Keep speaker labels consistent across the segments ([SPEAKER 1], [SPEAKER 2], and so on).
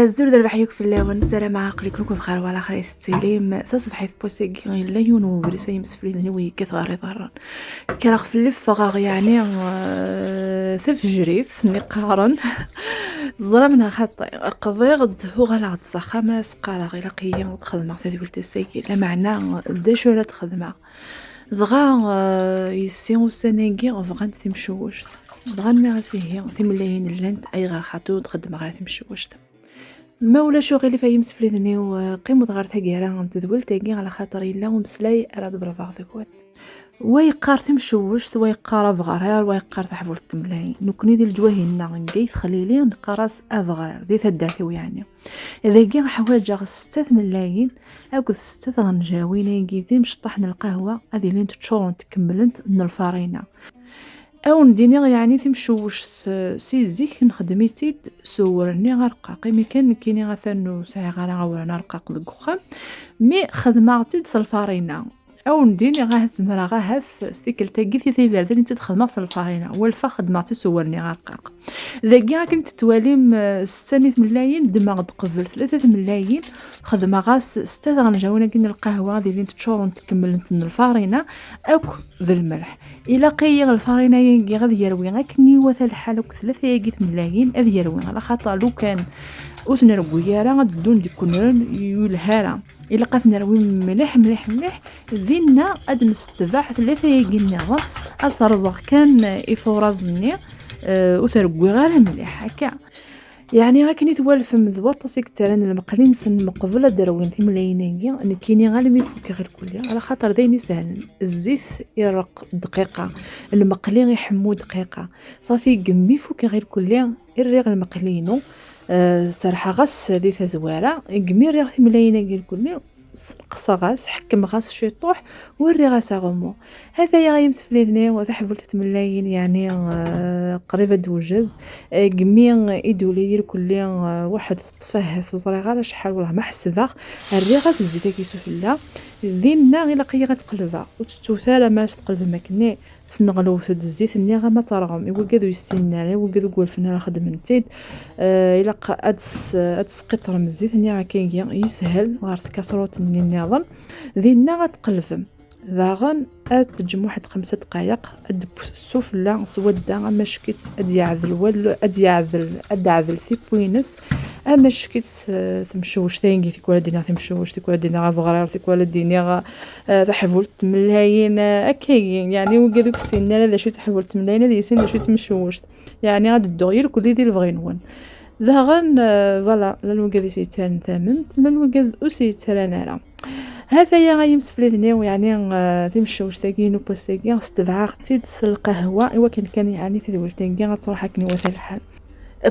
[SPEAKER 1] الزول دابا حيوك في اللون السلام عاقل كلكم بخير وعلى خير التسليم تصبح حيث بوسيك لا ينور سيمس في النوي كثار ظهران كراغ في اللف غاغ يعني ثفجريث نقارن ظلمنا خطا قضي غد هو غلا تصخا ما سقالا غير قيام تخدم تدول تسيكي لا معنى داش ولا تخدم دغا يسيو سنيغي فغان تمشوش بغان ميغاسي هي تملاين اللانت اي غا خاطو تخدم غير تمشوش ما ولا شغل في مسفليني وقيمة غير تاقيرا تدول تاقي على خاطر الا ومسلاي راه بالبعض كون ويقار تمشوش ويقار فغرار ويقار تحفول التملاين نكوني دي الجواهينا نقيت خليلي نقراس افغرار دي تدارتو يعني اذا كي حوايج 6 ملايين او 6 غنجاوين كي مشطحنا القهوه هذه اللي تشورن تكملنت من الفارينه او نديني يعني تمشوش سي زيك نخدميتيد صورني غرقاقي مي كان كيني غثنو ساعه غاورنا رقاق دغخام مي خدماتيد صلفارينا او نديني زمرا غاهف ستيكل تاكي في بردين انت تخدم صلفارينا والفا خدماتي صورني غرقاق ذاكي كنت تواليم 6 ملايين دماغ قبل 3 ملايين خدمه غاس 6 غنجاونا كاين القهوه ديال اللي تشورن تكمل نت الفارينه او ذا الملح الا قيغ الفارينه ينقي غادي يروي غاكني وثا الحال 3 ملايين اذ يروي على خاطر لو كان وثنا ربويا راه غدون ديكونن يلهارا الا قات نروي مليح مليح مليح ذينا اد نستباح 3 نغا اصرزق كان يفورزني وتربوي غير مليح هكا يعني غاكني توالف من الوطه سيكتران المقلين سن مقبله دروين في ملايينيه ان كيني غالي يفك غير كليا على خاطر دايني سهل الزيت يرق دقيقه المقلي يحمو دقيقه صافي قمي فك غير كليا الريغ المقلينو صراحه غاس دي زواره قمي الريغ في ملايينيه كليا قصا غاس حكم غاس شيطوح وري غاس غمو هذا يا غيمس فليذني وذا حبول 3 ملايين يعني قريبه دوجد قمي يدولي كل واحد طفاه في صغيره شحال ولا ما حسبها الري غاس الزيت كيسو فلا ذينا غير لقيه غتقلبها وتتوثال ما تقلب ماكني سنغلو في الزيت ني غا ما ترغم ايوا كادو يسينا ايوا كادو قول فينا خدمتيد الا ادس قطر من الزيت ني كاين يسهل غير كاسروت ني نظن ذينا غتقلب ذاغن تجمع واحد 5 دقائق السفلى سودا ما شكيت اديعذل ولا ادعذل في بوينس اما شكيت تمشوش تاينغي تيكولا دينا تمشوش تيكولا دينا غبغرار تيكولا دينا تحفولت ملايين اكاين يعني وكذوك السن لا شي تحفولت ملايين هذه سن شي تمشوش يعني غاد الدغير كل ديال البغينون ذاغن فوالا لا الوكاد سيتان تممت لا الوكاد اسيتان انا هذا يا غيمس فليتني يعني تمشوش تاكينو بوستاكي استدعاقتي القهوه ايوا كان يعني تدول تاكي غتروح كني وثا الحال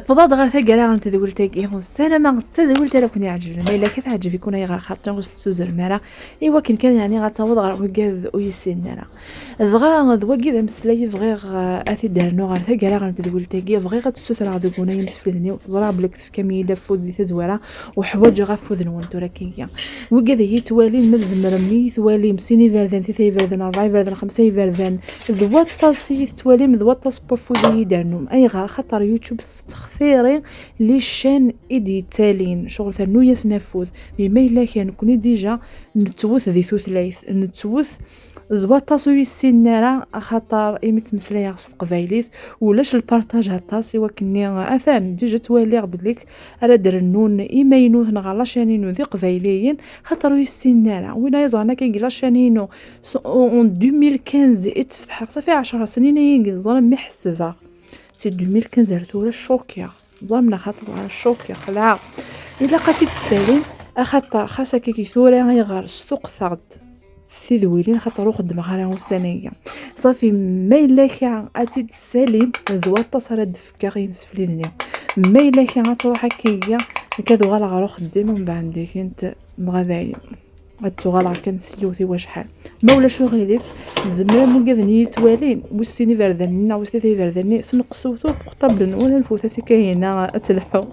[SPEAKER 1] بضاد غير ثقالا غنتدول تاكي السلامه تدول تا كوني عجبني ما الا كتعجب يكون غير خاطر غسوزر مرا ايوا كان يعني غتعوض غير وكاد ويسيننا دغا دواكي مسلاي فغير اثي دارنو غير ثقالا غنتدول تاكي فغير غتسوسر غدكونا يمسفلني زرا بلك في كميده فود دي تزواره وحوايج غفود نونتو راكيا وكاد هي توالي ملزم رمي توالي مسيني فردان ثي فردان 4 فردان 5 فردان دوطاسي توالي مدوطاس بوفودي دارنو اي غير خاطر يوتيوب تخثيري لي شان ايدي تالين شغل ثنو يسنفوذ بما الا كان كوني ديجا نتوث ذي ثلاث نتوث ضبطاسو يسينارا خاطر ايمت مسلايا غس قبايليت ولاش البارطاج هطاسي وكني اثان ديجا توالي بدليك راه درنون ايمينو نغلا شانينو ذي قبايليين خاطر يسينارا وين يزعنا كيلا شانينو اون 2015 اتفتح صافي 10 سنين ينقز ظلم محسبه سي 2015 رتولا الشوكيا ظلمنا خاطر على الشوكيا خلعه الا قاتي تسالي خاطر خاصك كي ثوره غير السوق ثغد سيدويلين خاطر خدمه غير وسنيه صافي ما الا كان اتي تسالي ذوات صرد فكاغي مسفليني ما الا كان تروح هكايا كادو غالا غير خديم من بعد كنت مغادايا غتغالع كنسلوثي واش حال مولا شو غيديف زعما مو كذني توالين وسيني فرداننا وسيتي فرداني سنقصوتو بورطابل ولا الفوتاتي كاينه اتلحو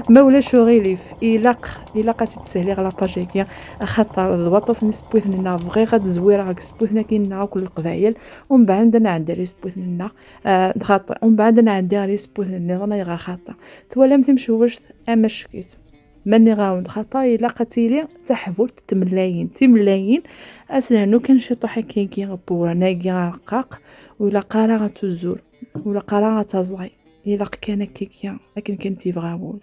[SPEAKER 1] مولا شو غيديف الا قاتي تسهلي على باجيكيا خاطر البطاس نسبوثنا فغي غاد زويره غاك سبوثنا كايننا كل القبايل ومن بعد انا عندي ري سبوثنا خاطر ومن بعد انا عندي ري سبوثنا انا غير خاطر تولا تمشي واش أما شكيت ماني غاوند خاطر إلا قتيلي تحبولت تملاين أسنانو كنشيطو حكاكي غبورة ناقي رقاق ولا قارا غتوزور ولا قارا غتزغي إلا كان هكاكيا لكن كنتي بغاول.